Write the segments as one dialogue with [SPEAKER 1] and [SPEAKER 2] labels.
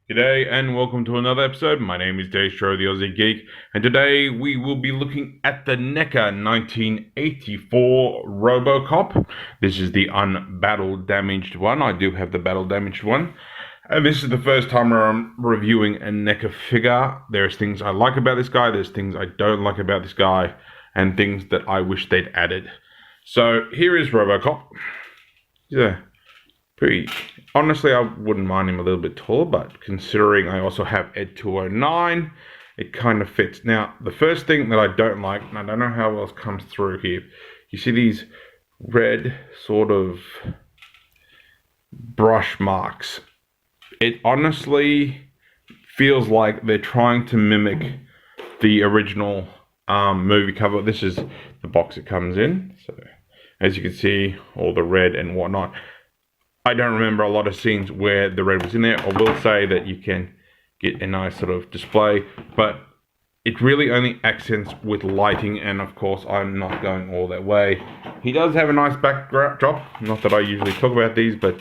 [SPEAKER 1] G'day and welcome to another episode. My name is Daethstro, the Aussie Geek, and today we will be looking at the Neca 1984 Robocop. This is the unbattle damaged one. I do have the battle damaged one. And this is the first time I'm reviewing a Neca figure. There's things I like about this guy, there's things I don't like about this guy, and things that I wish they'd added. So here is Robocop. Yeah. Pretty honestly, I wouldn't mind him a little bit taller, but considering I also have Ed 209, it kind of fits. Now, the first thing that I don't like, and I don't know how else comes through here, you see these red sort of brush marks. It honestly feels like they're trying to mimic the original movie cover. This is the box it comes in. So, as you can see, all the red and whatnot. I don't remember a lot of scenes where the red was in there. I will say that you can get a nice sort of display, but it really only accents with lighting, and of course I'm not going all that way. He does have a nice backdrop, not that I usually talk about these, but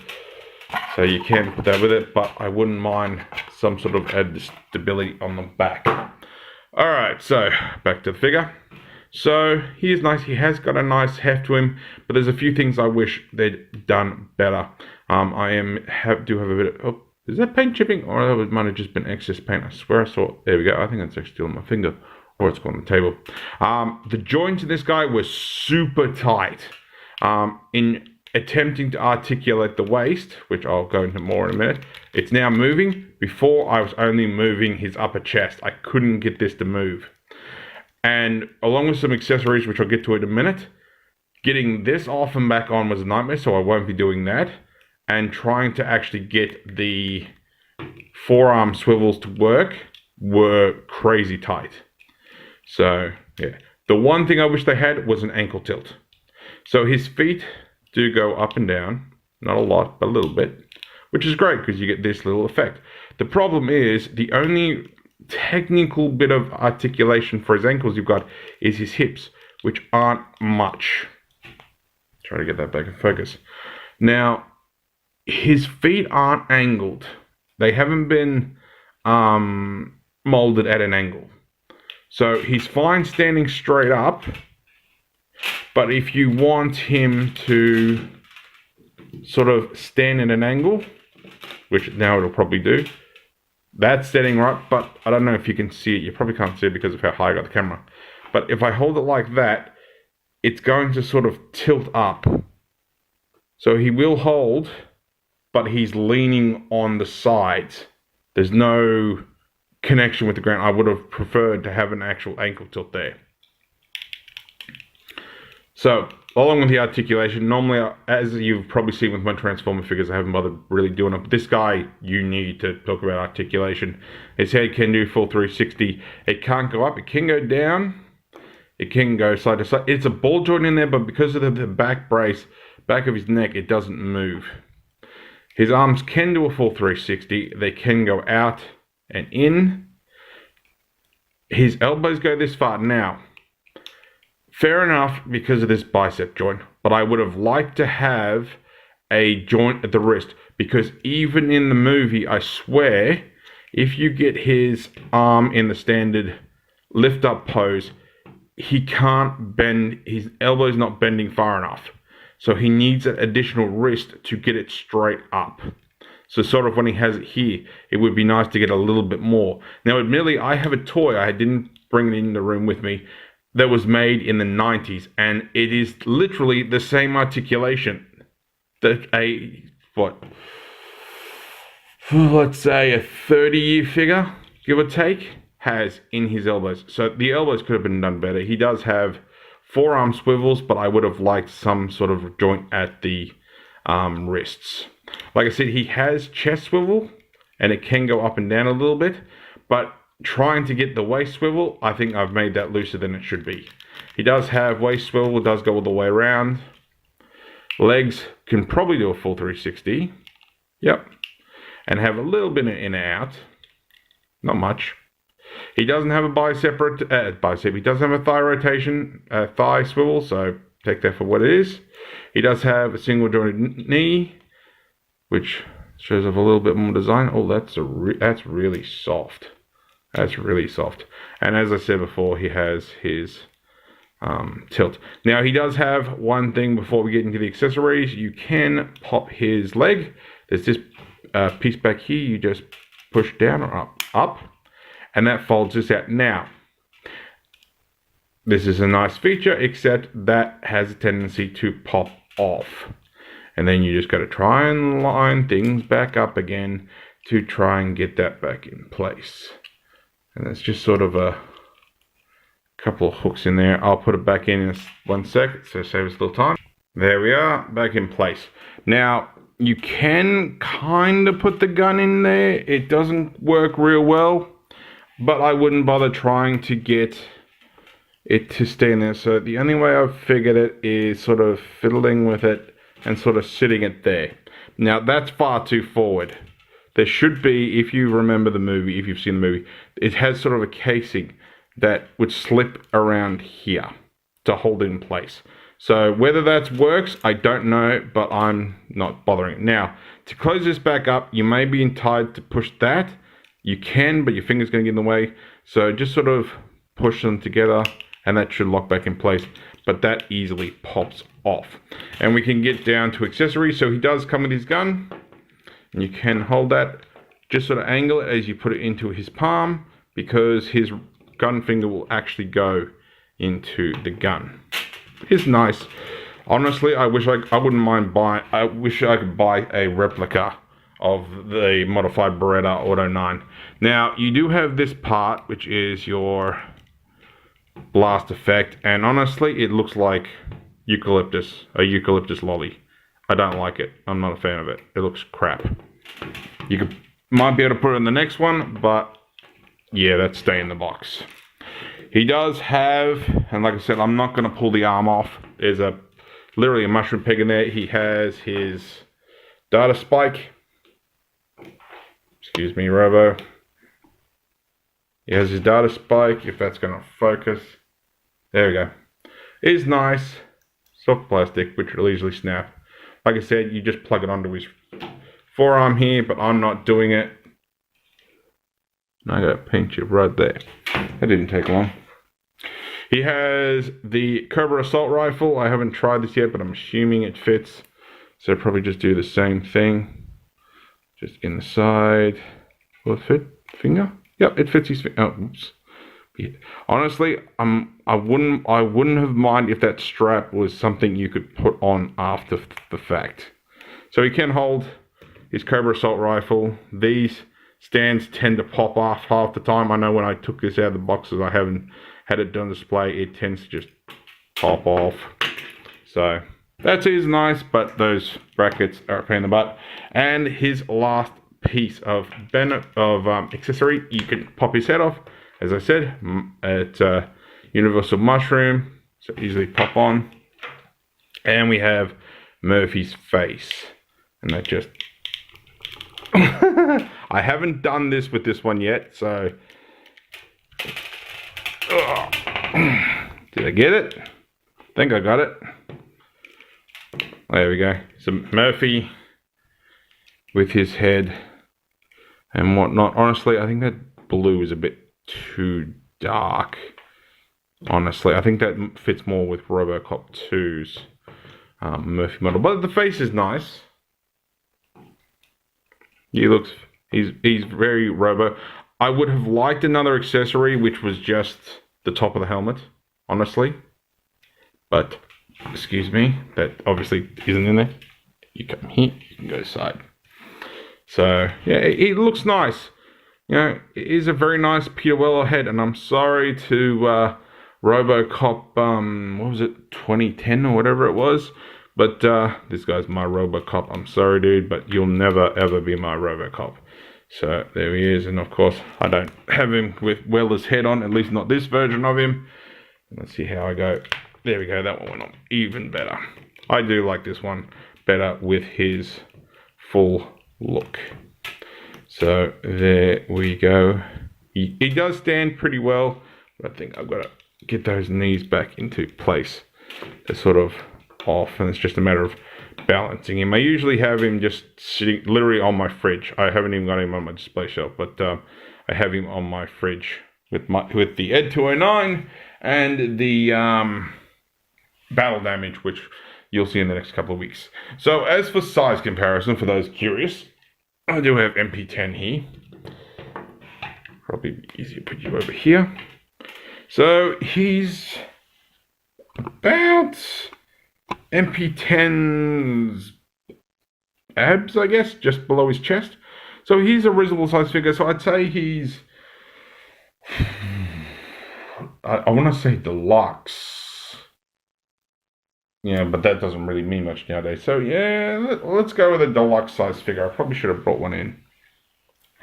[SPEAKER 1] so you can put that with it, but I wouldn't mind some sort of added stability on the back. Alright, so back to the figure. So he is nice. He has got a nice heft to him, but there's a few things I wish they'd done better. I do have a bit of, is that paint chipping, or that might have just been excess paint? I swear I saw. There we go. I think it's actually still on my finger, or it's gone on the table. The joints in this guy were super tight. In attempting to articulate the waist, which I'll go into more in a minute, it's now moving. Before I was only moving his upper chest. I couldn't get this to move. And along with some accessories, which I'll get to in a minute, getting this off and back on was a nightmare, so I won't be doing that. And trying to actually get the forearm swivels to work were crazy tight. So, yeah. The one thing I wish they had was an ankle tilt. So his feet do go up and down. Not a lot, but a little bit. Which is great, because you get this little effect. The problem is, the only technical bit of articulation for his ankles you've got is his hips, which aren't much. Try to get that back in focus. Now, his feet aren't angled. They haven't been molded at an angle. So he's fine standing straight up, but if you want him to sort of stand at an angle, which now it'll probably do, that's setting right, but I don't know if you can see it. You probably can't see it because of how high I got the camera. But if I hold it like that, it's going to sort of tilt up. So he will hold, but he's leaning on the sides. There's no connection with the ground. I would have preferred to have an actual ankle tilt there. So, along with the articulation, normally, as you've probably seen with my Transformer figures, I haven't bothered really doing it. But this guy, you need to talk about articulation. His head can do full 360. It can't go up. It can go down. It can go side to side. It's a ball joint in there, but because of the back brace, back of his neck, it doesn't move. His arms can do a full 360. They can go out and in. His elbows go this far. Now, fair enough because of this bicep joint, but I would have liked to have a joint at the wrist, because even in the movie, I swear, if you get his arm in the standard lift up pose, he can't bend, his elbow's not bending far enough. So he needs an additional wrist to get it straight up. So sort of when he has it here, it would be nice to get a little bit more. Now admittedly, I have a toy, I didn't bring it in the room with me, that was made in the 90s, and it is literally the same articulation that let's say a 30-year figure, give or take, has in his elbows. So the elbows could have been done better. He does have forearm swivels, but I would have liked some sort of joint at the wrists. Like I said, he has chest swivel, and it can go up and down a little bit, but trying to get the waist swivel, I think I've made that looser than it should be. He does have waist swivel, does go all the way around. Legs can probably do a full 360. Yep. And have a little bit of in and out. Not much. He doesn't have a bicep. He doesn't have a thigh rotation, thigh swivel, so take that for what it is. He does have a single jointed knee, which Shows off a little bit more design. Oh, that's really soft. That's really soft. And as I said before, he has his tilt. Now he does have one thing before we get into the accessories. You can pop his leg. There's this piece back here. You just push down or up, and that folds this out. Now, this is a nice feature, except that has a tendency to pop off. And then you just got to try and line things back up again to try and get that back in place. And it's just sort of a couple of hooks in there. I'll put it back in 1 sec, so save us a little time. There we are, back in place. Now, you can kind of put the gun in there. It doesn't work real well, but I wouldn't bother trying to get it to stay in there. So the only way I've figured it is sort of fiddling with it and sort of sitting it there. Now, that's far too forward. There should be, if you remember the movie, if you've seen the movie, it has sort of a casing that would slip around here to hold it in place. So whether that works, I don't know, but I'm not bothering. Now, to close this back up, you may be entitled to push that. You can, but your finger's going to get in the way. So just sort of push them together, and that should lock back in place. But that easily pops off. And we can get down to accessories. So he does come with his gun. And you can hold that, just sort of angle it as you put it into his palm, because his gun finger will actually go into the gun. It's nice. Honestly, I wish I wouldn't mind buying. I wish I could buy a replica of the modified Beretta Auto 9. Now, you do have this part, which is your blast effect, and honestly, it looks like a eucalyptus lolly. I don't like it. I'm not a fan of it. It looks crap. You might be able to put it in the next one, but yeah, that's stay in the box. He does have, and like I said, I'm not going to pull the arm off. There's literally a mushroom peg in there. He has his data spike. Excuse me, Robo. He has his data spike, if that's going to focus. There we go. It is nice. Soft plastic, which will easily snap. Like I said, you just plug it onto his forearm here, but I'm not doing it. And I got a pinch it right there. That didn't take long. He has the Cobra Assault Rifle. I haven't tried this yet, but I'm assuming it fits. So probably just do the same thing. Just in the side. Will it fit? Finger? Yep, it fits his finger. Oh, oops. Honestly, I wouldn't have minded if that strap was something you could put on after the fact. So he can hold his Cobra Assault Rifle. These stands tend to pop off half the time. I know when I took this out of the boxes, I haven't had it done display. It tends to just pop off. So that is nice, but those brackets are a pain in the butt. And his last piece of accessory, you can pop his head off. As I said, it's a universal mushroom, so easily pop on. And we have Murphy's face, and that just I haven't done this with this one yet, so did I get it? I think I got it. There we go. So Murphy with his head and whatnot. Honestly, I think that blue is a bit too dark. Honestly, I think that fits more with Robocop 2's Murphy model. But the face is nice. He's very Robo. I would have liked another accessory, which was just the top of the helmet, honestly. But, excuse me, that obviously isn't in there. You come here, you can go side. So, yeah, it looks nice. You know, it is a very nice Peter Weller head, and I'm sorry to Robocop, what was it, 2010 or whatever it was. But this guy's my Robocop. I'm sorry, dude, but you'll never, ever be my Robocop. So there he is, and of course, I don't have him with Weller's head on, at least not this version of him. Let's see how I go. There we go, that one went on even better. I do like this one better with his full look. So there we go. He does stand pretty well, but I think I've got to get those knees back into place. They're sort of off, and it's just a matter of balancing him. I usually have him just sitting literally on my fridge. I haven't even got him on my display shelf, but I have him on my fridge with the Ed 209 and the battle damage, which you'll see in the next couple of weeks. So as for size comparison, for those curious, I do have MP10 here. Probably be easier to put you over here. So he's about MP10's abs, I guess, just below his chest. So he's a reasonable size figure. So I'd say he's, I want to say deluxe. Yeah, but that doesn't really mean much nowadays. So yeah, let's go with a deluxe size figure. I probably should have brought one in.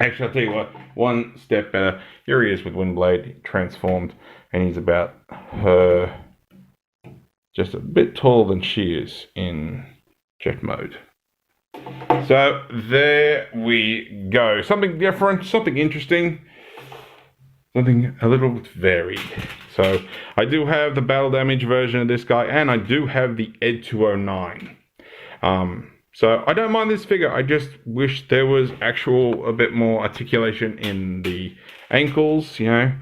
[SPEAKER 1] Actually, I'll tell you what, one step better. Here he is with Windblade transformed, and he's about just a bit taller than she is in jet mode. So there we go. Something different, something interesting, something a little bit varied. So I do have the battle damage version of this guy, and I do have the Ed 209. So I don't mind this figure. I just wish there was a bit more articulation in the ankles. You know,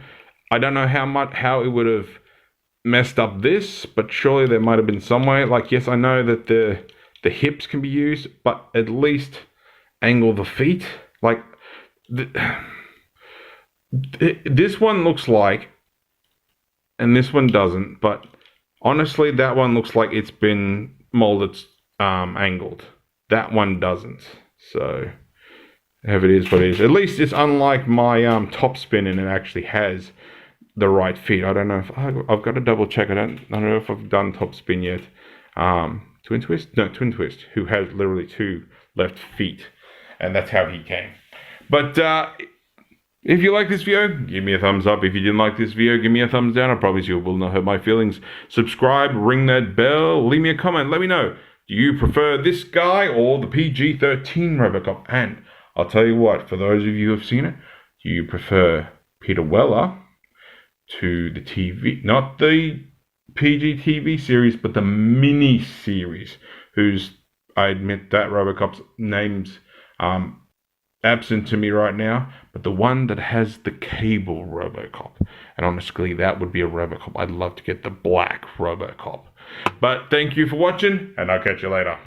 [SPEAKER 1] I don't know how it would have messed up this, but surely there might have been some way. Like, yes, I know that the hips can be used, but at least angle the feet. Like this one looks like, and this one doesn't. But honestly, that one looks like it's been molded, angled. That one doesn't. So, if it is what it is. At least it's unlike my top spin, and it actually has the right feet. I don't know if I've got to double check. I don't know if I've done top spin yet. Twin Twist? No, Twin Twist, who has literally 2 left feet, and that's how he came. But if you like this video, give me a thumbs up. If you didn't like this video, give me a thumbs down. I promise you it will not hurt my feelings. Subscribe, ring that bell, leave me a comment, let me know. Do you prefer this guy or the PG-13 Robocop? And I'll tell you what, for those of you who have seen it, do you prefer Peter Weller to the TV, not the PG TV series, but the mini series, whose, I admit that Robocop's name's absent to me right now, but the one that has the cable Robocop. And honestly, that would be a Robocop. I'd love to get the black Robocop. But thank you for watching, and I'll catch you later.